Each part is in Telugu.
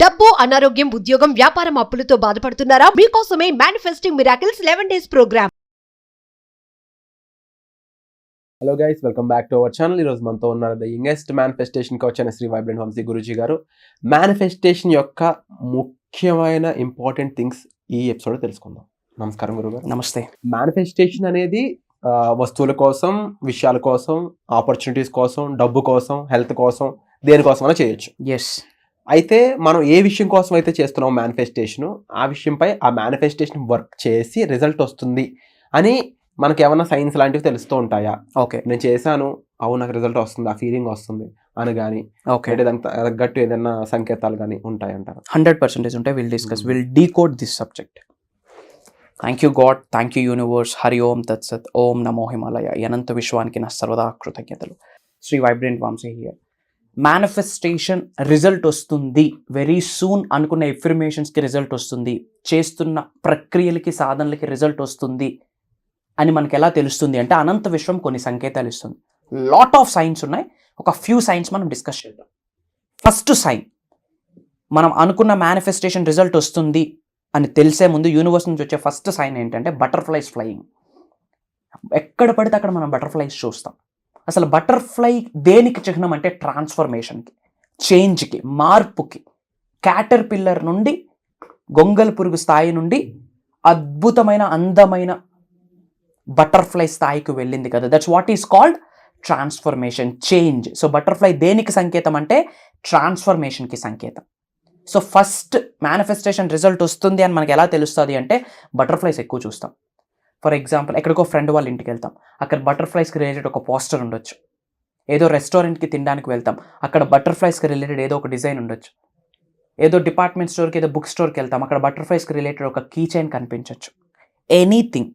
డబ్బు, అనారోగ్యం, ఉద్యోగం, వ్యాపారం, అప్పులతో బాధపడుతున్నారా? మీకోసమే manifesting miracles 11 days programme. Hello guys, welcome back to our channel. ఈరోజు మనతో ఉన్నారు ద యంగెస్ట్ మేనిఫెస్టేషన్ కోచ్ అయిన శ్రీ వైబ్రెంట్ వంశీ గురూజీ గారు. మేనిఫెస్టేషన్ యొక్క ముఖ్యమైన ఇంపార్టెంట్ థింగ్స్ ఈ ఎపిసోడ్ తెలుసుకుందాం. నమస్కారం గురుగారు. నమస్తే. మేనిఫెస్టేషన్ అనేది వస్తువుల కోసం, విషయాల కోసం, ఆపర్చునిటీస్ కోసం, డబ్బు కోసం, హెల్త్ కోసం, దేనికోసమైనా చేయొచ్చు. ఎస్. అయితే మనం ఏ విషయం కోసం అయితే చేస్తున్నాం మేనిఫెస్టేషన్, ఆ విషయంపై ఆ మేనిఫెస్టేషన్ వర్క్ చేసి రిజల్ట్ వస్తుంది అని మనకి ఏమైనా సైన్స్ లాంటివి తెలుస్తూ ఉంటాయా? ఓకే, నేను చేశాను, అవును నాకు రిజల్ట్ వస్తుంది, ఆ ఫీలింగ్ వస్తుంది అని కానీ, ఓకే, దానికి తగ్గట్టు ఏదైనా సంకేతాలు కానీ ఉంటాయంటారు? 100% ఉంటాయి. Will discuss, will decode this subject. Thank you God, thank you universe. Hari ఓం తత్సత్. ఓం నమో హిమాలయ. అనంత విశ్వానికి నా సర్వదా కృతజ్ఞతలు. Sri vibrant Vamshi here. Manifestation result వస్తుంది వెరీ సూన్ అనుకున్న ఎఫర్మేషన్స్కి రిజల్ట్ వస్తుంది, చేస్తున్న ప్రక్రియలకి, సాధనలకి రిజల్ట్ వస్తుంది అని మనకి ఎలా తెలుస్తుంది అంటే అనంత విశ్వం కొన్ని సంకేతాలు ఇస్తుంది. లాట్ ఆఫ్ సైన్స్ ఉన్నాయి. ఒక ఫ్యూ సైన్స్ మనం డిస్కస్ చేద్దాం. ఫస్ట్ సైన్, మనం అనుకున్న మేనిఫెస్టేషన్ రిజల్ట్ వస్తుంది అని తెలిసే ముందు యూనివర్స్ నుంచి వచ్చే ఫస్ట్ సైన్ ఏంటంటే బటర్ఫ్లైస్ ఫ్లయింగ్. ఎక్కడ పడితే అక్కడ మనం బటర్ఫ్లైస్ చూస్తాం. అసలు బటర్ఫ్లై దేనికి చిహ్నం అంటే ట్రాన్స్ఫర్మేషన్కి, చేంజ్కి, మార్పుకి. క్యాటర్ పిల్లర్ నుండి గొంగల పురుగు స్థాయి నుండి అద్భుతమైన అందమైన బటర్ఫ్లై స్థాయికి వెళ్ళింది కదా. That's what is called transformation, change. So butterfly దేనికి సంకేతం అంటే ట్రాన్స్ఫర్మేషన్కి సంకేతం. సో ఫస్ట్ మేనిఫెస్టేషన్ రిజల్ట్ వస్తుంది అని మనకి ఎలా తెలుస్తుంది అంటే బటర్ఫ్లైస్ ఎక్కువ చూస్తాం. ఫర్ ఎగ్జాంపుల్, ఎక్కడికో ఫ్రెండ్ వాళ్ళ ఇంటికి వెళ్తాం, అక్కడ బటర్ఫ్లైస్కి రిలేటెడ్ ఒక పోస్టర్ ఉండొచ్చు. ఏదో రెస్టారెంట్కి తినడానికి వెళ్తాం, అక్కడ బటర్ఫ్లైస్కి రిలేటెడ్ ఏదో ఒక డిజైన్ ఉండొచ్చు. ఏదో డిపార్ట్మెంట్ స్టోర్కి, ఏదో బుక్ స్టోర్కి వెళ్తాం, అక్కడ బటర్ఫ్లైస్కి రిలేటెడ్ ఒక కీ చైన్ కనిపించవచ్చు. ఎనీథింగ్.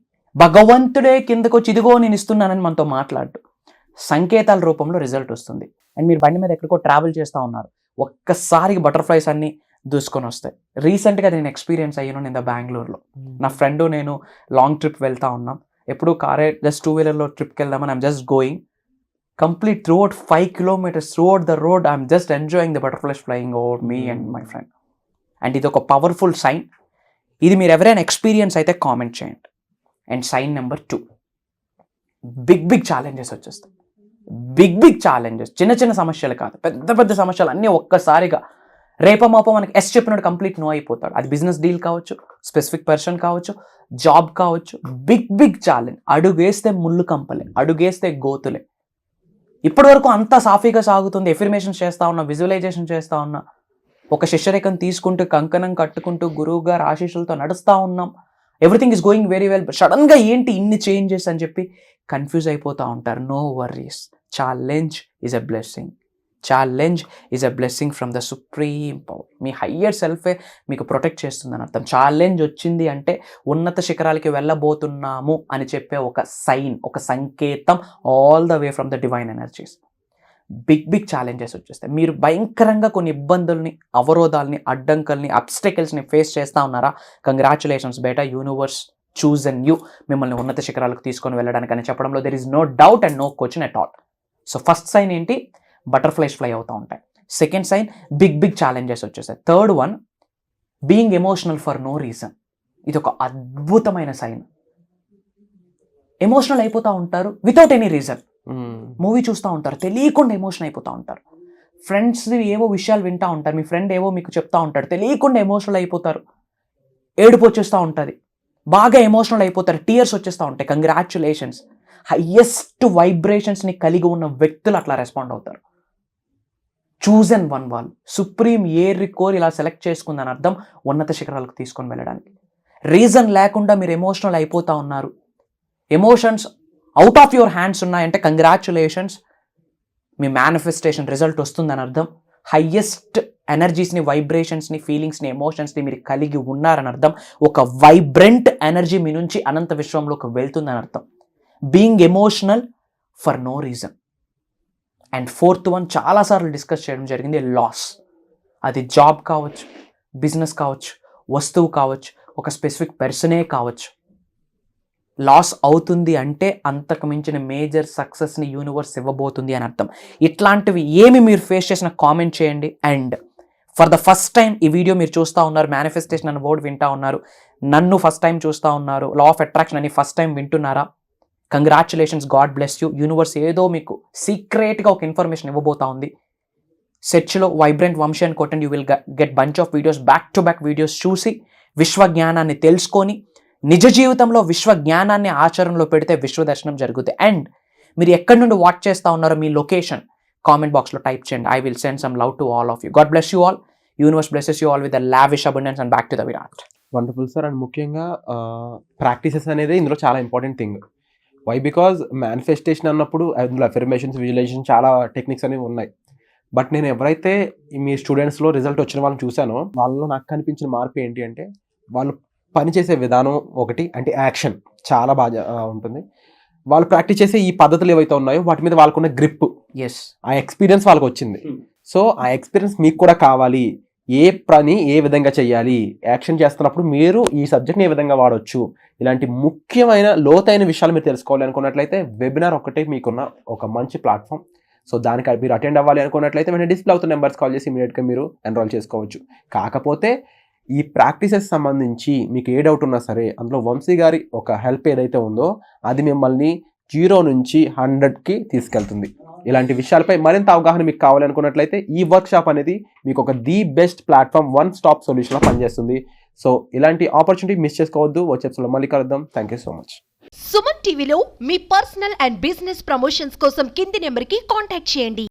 భగవంతుడే కిందకు వచ్చి ఇదిగో నేను ఇస్తున్నానని మనతో మాట్లాడు, సంకేతాల రూపంలో రిజల్ట్ వస్తుంది. అండ్ మీరు బండి మీద ఎక్కడికో ట్రావెల్ చేస్తూ ఉన్నారు, ఒక్కసారికి బటర్ఫ్లైస్ అన్నీ దూసుకొని వస్తాయి. రీసెంట్గా నేను ఎక్స్పీరియన్స్ అయ్యాను. నేను బెంగళూరులో నా ఫ్రెండ్ నేను లాంగ్ ట్రిప్ వెళ్తా ఉన్నాం. ఎప్పుడు కారే జస్ట్ 2-wheelerలో ట్రిప్కి వెళ్దామని I'm just going complete throughout 5 kilometers throughout the road I'm just enjoying the butterflies flying over me and my friend. And ఇది ఒక పవర్ఫుల్ సైన్. ఇది మీరు ఎవరైనా ఎక్స్పీరియన్స్ అయితే కామెంట్ చేయండి. And sign number 2, big challenges వచ్చేస్తాయి. బిగ్ ఛాలెంజెస్, చిన్న చిన్న సమస్యలు కాదు, పెద్ద పెద్ద సమస్యలు అన్నీ ఒక్కసారిగా రేపమాపో మనకి ఎస్ చెప్పినట్టు కంప్లీట్ నో అయిపోతాడు. అది బిజినెస్ డీల్ కావచ్చు, స్పెసిఫిక్ పర్సన్ కావచ్చు, జాబ్ కావచ్చు. Big challenge. అడుగేస్తే ముళ్ళు కంపలే, అడుగేస్తే గోతులే. ఇప్పటి వరకు అంతా సాఫీగా సాగుతుంది. ఎఫర్మేషన్స్ చేస్తూ ఉన్నా, విజువలైజేషన్ చేస్తూ ఉన్నా, ఒక శిష్యరేఖం తీసుకుంటూ కంకణం కట్టుకుంటూ గురువు గారు ఆశీస్సులతో నడుస్తూ ఉన్నాం. Everything is going very well. సడన్గా ఏంటి ఇన్ని చేంజెస్ అని చెప్పి కన్ఫ్యూజ్ అయిపోతూ ఉంటారు. No worries. Challenge is a blessing. Challenge is a blessing from the supreme power. మీ హయ్యర్ సెల్ఫే మీకు ప్రొటెక్ట్ చేస్తుందని అర్థం. ఛాలెంజ్ వచ్చింది అంటే ఉన్నత శిఖరాలకి వెళ్ళబోతున్నాము అని చెప్పే ఒక సైన్, ఒక సంకేతం, all the way from the divine energies. Big challenges వచ్చేస్తాయి. మీరు భయంకరంగా కొన్ని ఇబ్బందుల్ని, అవరోధాలని, అడ్డంకుల్ని, అబ్స్టెకల్స్ని ఫేస్ చేస్తూ ఉన్నారా? కంగ్రాచులేషన్స్ బేటా, యూనివర్స్ చూజన్ యూ మిమ్మల్ని ఉన్నత శిఖరాలకు తీసుకొని వెళ్ళడానికి అని చెప్పడంలో there is no doubt and no question at all. So first sign ఏంటి? బటర్ఫ్లైస్ ఫ్లై అవుతూ ఉంటాయి. సెకండ్ సైన్, బిగ్ ఛాలెంజెస్ వచ్చేసాయి. Third one, being emotional for no reason. ఇది ఒక అద్భుతమైన సైన్. ఎమోషనల్ అయిపోతూ ఉంటారు వితౌట్ ఎనీ రీజన్. మూవీ చూస్తూ ఉంటారు, తెలియకుండా ఎమోషన్ అయిపోతూ ఉంటారు. ఫ్రెండ్స్ ఏవో విషయాలు వింటూ ఉంటారు, మీ ఫ్రెండ్ ఏవో మీకు చెప్తా ఉంటాడు, తెలియకుండా ఎమోషనల్ అయిపోతారు. ఏడుపు వచ్చేస్తూ ఉంటుంది, బాగా ఎమోషనల్ అయిపోతారు, టీయర్స్ వచ్చేస్తూ ఉంటాయి. కంగ్రాచులేషన్స్. హయ్యెస్ట్ వైబ్రేషన్స్ని కలిగి ఉన్న వ్యక్తులు అట్లా రెస్పాండ్ అవుతారు. చూజన్ వన్ వాళ్ళు, సుప్రీం కోర్ ఇలా సెలెక్ట్ చేసుకుందని అర్థం ఉన్నత శిఖరాలకు తీసుకొని వెళ్ళడానికి. రీజన్ లేకుండా మీరు ఎమోషనల్ అయిపోతూ ఉన్నారు, emotions out of your hands ఉన్నాయంటే కంగ్రాచులేషన్స్, మీ మేనిఫెస్టేషన్ రిజల్ట్ వస్తుందని అర్థం. హయ్యెస్ట్ ఎనర్జీస్ని, వైబ్రేషన్స్ని, ఫీలింగ్స్ని, ఎమోషన్స్ని మీరు కలిగి ఉన్నారని అర్థం. ఒక వైబ్రెంట్ ఎనర్జీ మీ నుంచి అనంత విశ్వంలోకి వెళ్తుందని అర్థం. Being emotional for no reason. And fourth one, చాలాసార్లు డిస్కస్ చేయడం జరిగింది, లాస్. అది జాబ్ కావచ్చు, బిజినెస్ కావచ్చు, వస్తువు కావచ్చు, ఒక స్పెసిఫిక్ పర్సనే కావచ్చు. లాస్ అవుతుంది అంటే అంతకు మించిన మేజర్ సక్సెస్ని యూనివర్స్ ఇవ్వబోతుంది అని అర్థం. ఇట్లాంటివి ఏమి మీరు ఫేస్ చేసిన కామెంట్ చేయండి. And for the first time ఈ వీడియో మీరు చూస్తూ ఉన్నారు, మేనిఫెస్టేషన్ అనే వర్డ్ వింటా ఉన్నారు, నన్ను ఫస్ట్ టైం చూస్తూ ఉన్నారు, లా ఆఫ్ అట్రాక్షన్ అని ఫస్ట్ టైం వింటున్నారా, congratulations, God bless you. Universe ఏదో మీకు సీక్రెట్గా ఒక ఇన్ఫర్మేషన్ ఇవ్వబోతా ఉంది. సెర్చ్లో వైబ్రెంట్ వంశీ అని కొట్టండి, you will get bunch of videos, back to back videos చూసి విశ్వ జ్ఞానాన్ని తెలుసుకొని నిజ జీవితంలో విశ్వ జ్ఞానాన్ని ఆచరణలో పెడితే విశ్వ దర్శనం జరుగుతుంది. అండ్ మీరు ఎక్కడి నుండి వాచ్ చేస్తూ ఉన్నారో మీ లొకేషన్ కామెంట్ బాక్స్లో టైప్ చేయండి. I will send some love to all of you. God bless you all. Universe blesses you all with the lavish abundance and back to the విరాట్. Wonderful sir. అండ్ ముఖ్యంగా ప్రాక్టీసెస్ అనేది ఇందులో చాలా important thing. Why? Because manifestation అన్నప్పుడు అందులో అఫర్మేషన్స్, విజువలైజేషన్ చాలా టెక్నిక్స్ అనేవి ఉన్నాయి. బట్ నేను ఎవరైతే మీ స్టూడెంట్స్లో రిజల్ట్ వచ్చిన వాళ్ళని చూశానో వాళ్ళలో నాకు కనిపించిన మార్పు ఏంటి అంటే వాళ్ళు పనిచేసే విధానం ఒకటి, అంటే యాక్షన్ చాలా బాగా ఉంటుంది. వాళ్ళు ప్రాక్టీస్ చేసే ఈ పద్ధతులు ఏవైతే ఉన్నాయో వాటి మీద వాళ్ళకున్న గ్రిప్, ఆ ఎక్స్పీరియన్స్ వాళ్ళకి వచ్చింది. సో ఆ ఎక్స్పీరియన్స్ మీకు కూడా కావాలి. ఏ పని ఏ విధంగా చేయాలి, యాక్షన్ చేస్తున్నప్పుడు మీరు ఈ సబ్జెక్ట్ని ఏ విధంగా వాడవచ్చు, ఇలాంటి ముఖ్యమైన లోతైన విషయాలు మీరు తెలుసుకోవాలి అనుకున్నట్లయితే వెబినార్ ఒకటే మీకున్న ఒక మంచి ప్లాట్ఫామ్. సో దానికి మీరు అటెండ్ అవ్వాలి అనుకున్నట్లయితే వెంటనే డిస్ప్లే అవుతున్న నెంబర్స్ కాల్ చేసి ఇమీడియట్గా మీరు ఎన్రోల్ చేసుకోవచ్చు. కాకపోతే ఈ ప్రాక్టీసెస్ సంబంధించి మీకు ఏ డౌట్ ఉన్నా సరే అందులో వంశీ గారి ఒక హెల్ప్ ఏదైతే ఉందో అది మిమ్మల్ని 0 నుంచి 100కి తీసుకెళ్తుంది. ఇలాంటి విషయాలపై మరింత అవగాహన మీకు కావాలి అనుకున్నట్లయితే ఈ వర్క్ షాప్ అనేది మీకు ఒక the best platform, one stop సొల్యూషన్గా పనిచేస్తుంది. సో ఇలాంటి ఆపర్చునిటీ మిస్ చేసుకోవద్దు. వచ్చే ఎపిసోడ్లో మళ్ళీ కలుద్దాం. Thank you so much. Suman టీవీలో మీ పర్సనల్ అండ్ బిజినెస్ ప్రమోషన్స్ కోసం కింది నెంబర్కి కాంటాక్ట్ చేయండి.